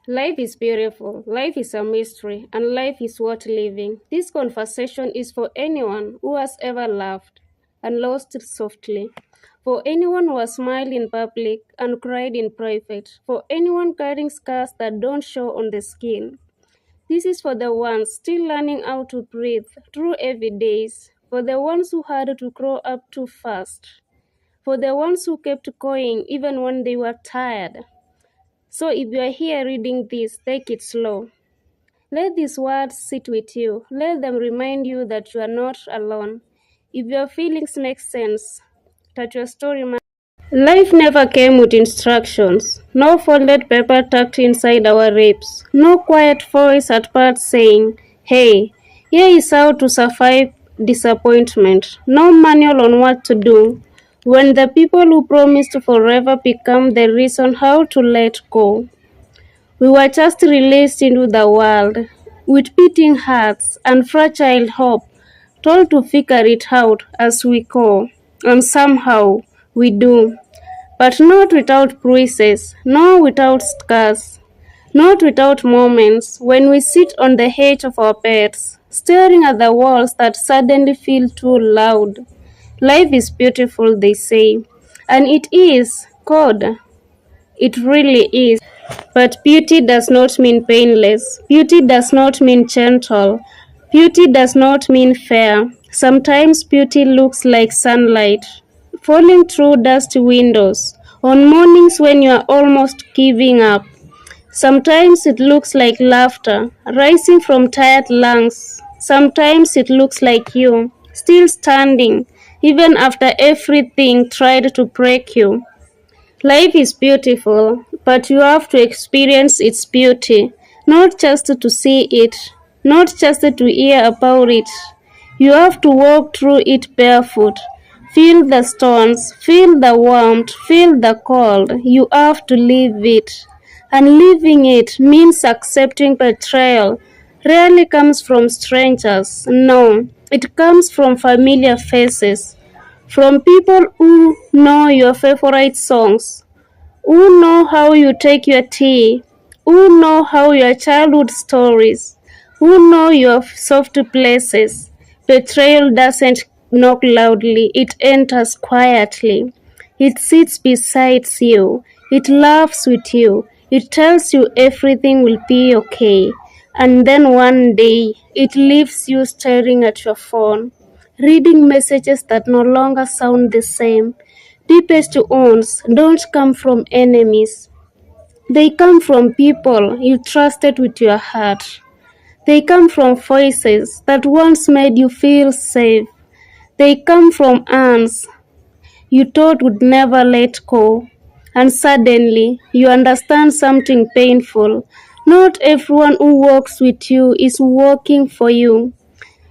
Life is beautiful, life is a mystery, and life is worth living. This conversation is for anyone who has ever laughed and lost softly, for anyone who has smiled in public and cried in private, for anyone carrying scars that don't show on the skin. This is for the ones still learning how to breathe through heavy days, for the ones who had to grow up too fast, for the ones who kept going even when they were tired. So if you are here reading this, take it slow. Let these words sit with you. Let them remind you that you are not alone. If your feelings make sense, that your story matters. Life never came with instructions. No folded paper tucked inside our ribs. No quiet voice at part saying, hey, here is how to survive disappointment. No manual on what to do when the people who promised forever become the reason how to let go. We were just released into the world with beating hearts and fragile hope, told to figure it out as we go, and somehow we do. But not without bruises, not without scars, not without moments when we sit on the edge of our beds, staring at the walls that suddenly feel too loud. Life is beautiful, they say, and it is, God. It really is. But beauty does not mean painless. Beauty does not mean gentle. Beauty does not mean fair. Sometimes beauty looks like sunlight falling through dusty windows on mornings when you are almost giving up. Sometimes it looks like laughter rising from tired lungs. Sometimes it looks like you still standing even after everything tried to break you. Life is beautiful, but you have to experience its beauty, not just to see it, not just to hear about it. You have to walk through it barefoot. Feel the stones, feel the warmth, feel the cold. You have to live it. And living it means accepting betrayal. Rarely comes from strangers. No, it comes from familiar faces, from people who know your favorite songs, who know how you take your tea, who know how your childhood stories, who know your soft places. Betrayal doesn't knock loudly, it enters quietly. It sits beside you, it laughs with you, it tells you everything will be okay. And then one day, it leaves you staring at your phone, reading messages that no longer sound the same. Deepest wounds don't come from enemies. They come from people you trusted with your heart. They come from voices that once made you feel safe. They come from hands you thought would never let go. And suddenly, you understand something painful. Not everyone who walks with you is walking for you.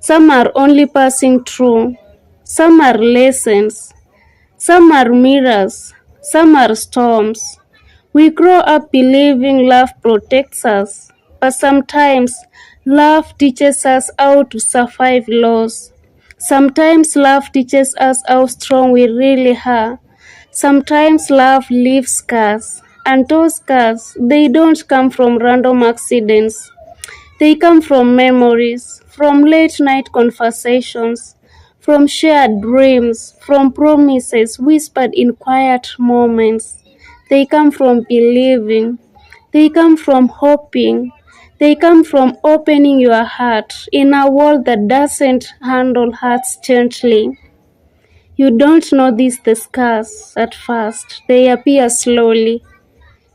Some are only passing through. Some are lessons. Some are mirrors, some are storms. We grow up believing love protects us, but sometimes love teaches us how to survive loss. Sometimes love teaches us how strong we really are. Sometimes love leaves scars, and those scars, they don't come from random accidents. They come from memories, from late night conversations, from shared dreams, from promises whispered in quiet moments. They come from believing. They come from hoping. They come from opening your heart in a world that doesn't handle hearts gently. You don't notice the scars at first. They appear slowly,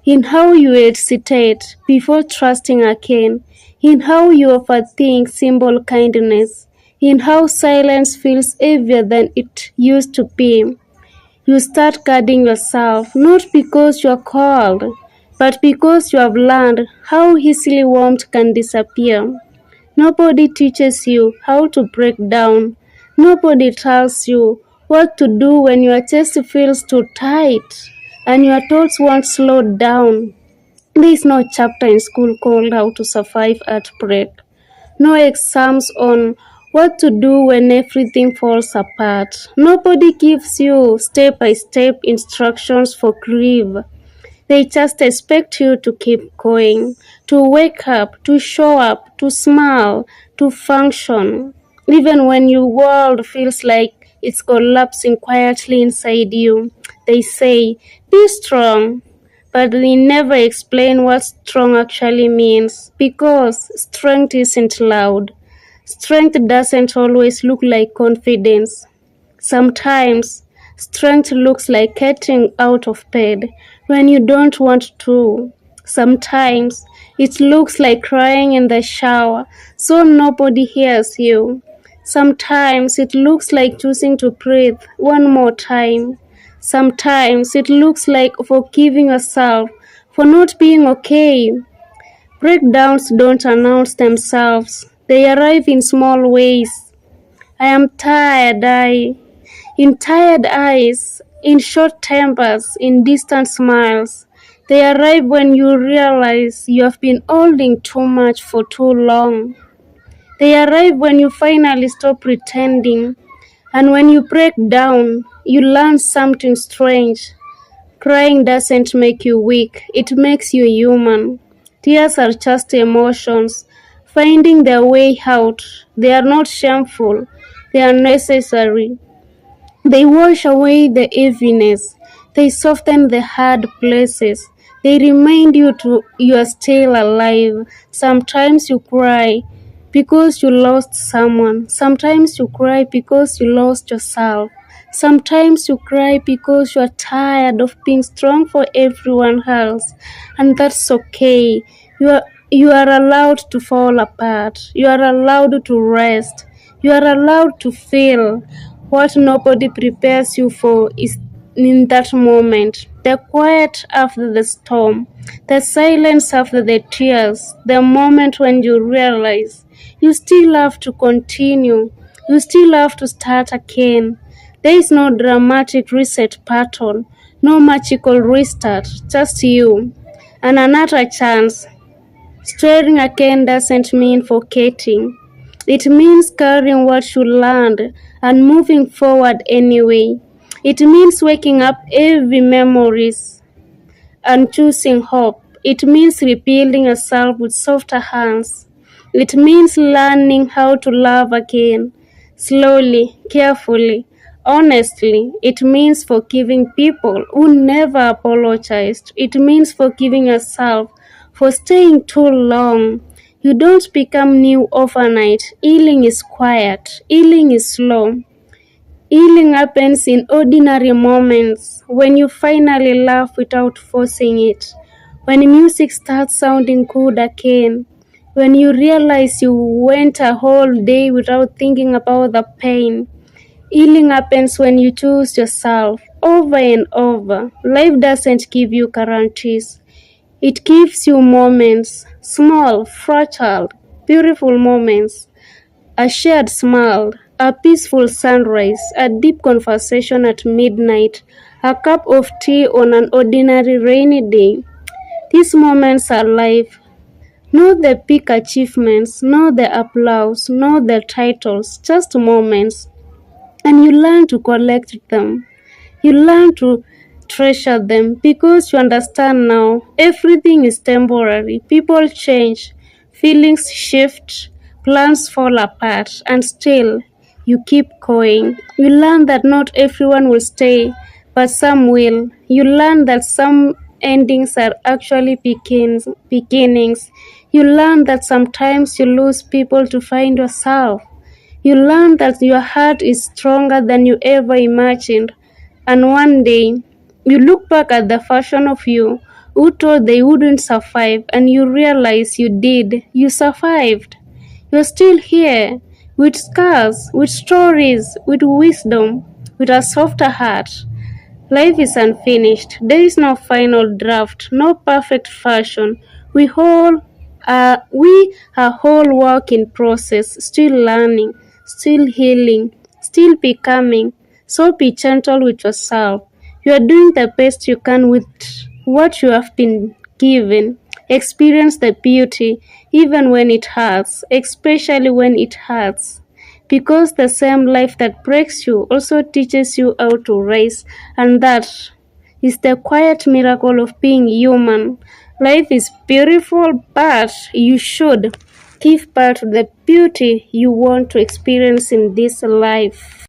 in how you hesitate before trusting again, in how you overthink simple kindness, in how silence feels heavier than it used to be. You start guarding yourself, not because you're cold, but because you have learned how easily warmth can disappear. Nobody teaches you how to break down. Nobody tells you what to do when your chest feels too tight and your thoughts won't slow down. There is no chapter in school called How to Survive Heartbreak. No exams on what to do when everything falls apart. Nobody gives you step by step instructions for grief. They just expect you to keep going, to wake up, to show up, to smile, to function, even when your world feels like it's collapsing quietly inside you. They say, be strong, but they never explain what strong actually means because strength isn't loud. Strength doesn't always look like confidence. Sometimes strength looks like getting out of bed when you don't want to. Sometimes it looks like crying in the shower so nobody hears you. Sometimes it looks like choosing to breathe one more time. Sometimes it looks like forgiving yourself for not being okay. Breakdowns don't announce themselves, they arrive in small ways. I am tired, in tired eyes, in short tempers, in distant smiles. They arrive when you realize you have been holding too much for too long. They arrive when you finally stop pretending. And when you break down, you learn something strange. Crying doesn't make you weak, it makes you human. Tears are just emotions, finding their way out. They are not shameful, they are necessary. They wash away the heaviness. They soften the hard places. They remind you you are still alive. Sometimes you cry because you lost someone. Sometimes you cry because you lost yourself. Sometimes you cry because you are tired of being strong for everyone else. And that's okay. You are allowed to fall apart. You are allowed to rest. You are allowed to feel. What nobody prepares you for is in that moment. The quiet after the storm, the silence after the tears, the moment when you realize you still have to continue, you still have to start again. There is no dramatic reset pattern, no magical restart, just you and another chance. Starting again doesn't mean forgetting. It means carrying what you learned and moving forward anyway. It means waking up every memories and choosing hope. It means rebuilding yourself with softer hands. It means learning how to love again, slowly, carefully, honestly. It means forgiving people who never apologized. It means forgiving yourself for staying too long. You don't become new overnight. Healing is quiet. Healing is slow. Healing happens in ordinary moments, when you finally laugh without forcing it, when music starts sounding good again, when you realize you went a whole day without thinking about the pain. Healing happens when you choose yourself over and over. Life doesn't give you guarantees. It gives you moments, small, fragile, beautiful moments. A shared smile, a peaceful sunrise, a deep conversation at midnight, a cup of tea on an ordinary rainy day. These moments are life. Not the big achievements, not the applause, not the titles, just moments. And you learn to collect them. You learn to treasure them because you understand now everything is temporary. People change, feelings shift, plans fall apart, and still you keep going. You learn that not everyone will stay, but some will. You learn that some endings are actually beginnings. You learn that sometimes you lose people to find yourself. You learn that your heart is stronger than you ever imagined. And one day, you look back at the version of you who thought they wouldn't survive, and you realize you did. You survived. You're still here, with scars, with stories, with wisdom, with a softer heart. Life is unfinished. There is no final draft, no perfect version. We are whole work in process, still learning, still healing, still becoming. So be gentle with yourself. You are doing the best you can with what you have been given. Experience the beauty even when it hurts, especially when it hurts. Because the same life that breaks you also teaches you how to rise, and that is the quiet miracle of being human. Life is beautiful, but you should give birth to the beauty you want to experience in this life.